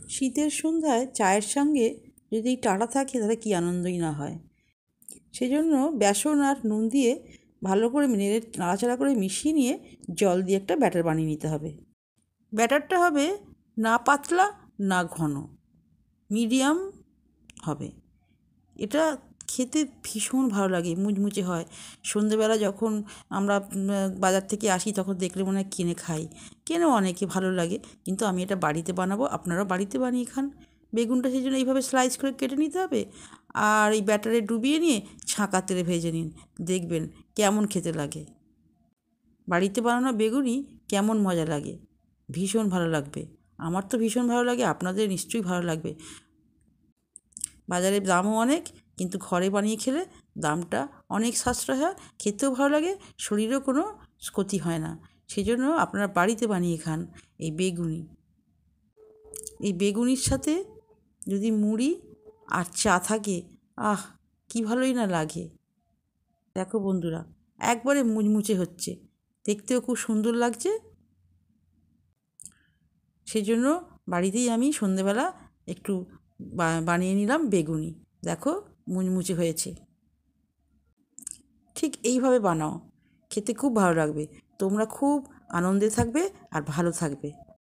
শীতের সন্ধ্যায় চায়ের সঙ্গে যদি টাটা থাকে তাহলে কী আনন্দই না হয়। সেজন্য বেসন আর নুন দিয়ে ভালো করে নেড়ে নাড়াচাড়া করে মিশিয়ে নিয়ে জল দিয়ে একটা ব্যাটার বানিয়ে নিতে হবে। ব্যাটারটা হবে না পাতলা না ঘন, মিডিয়াম হবে। এটা খেতে ভীষণ ভালো লাগে, মুচমুচে হয়। সন্ধেবেলা যখন আমরা বাজার থেকে আসি তখন দেখলে মনে হয় কিনে খাই, কেনেও অনেকে, ভালো লাগে। কিন্তু আমি এটা বাড়িতে বানাবো, আপনারাও বাড়িতে বানিয়ে খান। বেগুনটা সেই জন্য এইভাবে স্লাইস করে কেটে নিতে হবে, আর এই ব্যাটারে ডুবিয়ে নিয়ে ছাঁকা তেলে ভেজে নিন, দেখবেন কেমন খেতে লাগে। বাড়িতে বানানো বেগুনি কেমন মজা লাগে, ভীষণ ভালো লাগবে। আমার তো ভীষণ ভালো লাগে, আপনাদের নিশ্চয়ই ভালো লাগবে। বাজারে দামও অনেক, কিন্তু ঘরে বানিয়ে খেলে দামটা অনেক সাশ্রয় হয়, খেতেও ভালো লাগে, শরীরেও কোনো ক্ষতি হয় না। সেই জন্য আপনারা বাড়িতে বানিয়ে খান এই বেগুনি। এই বেগুনির সাথে যদি মুড়ি আর চা থাকে, আহ কী ভালোই না লাগে। দেখো বন্ধুরা, একবারে মুচমুচে হচ্ছে, দেখতেও খুব সুন্দর লাগছে। সেই জন্য বাড়িতেই আমি সন্ধেবেলা একটু বানিয়ে নিলাম বেগুনি। দেখো মুচমুচে হয়েছে। ঠিক এইভাবে বানাও, খেতে খুব ভালো লাগবে। তোমরা খুব আনন্দে থাকবে আর ভালো থাকবে।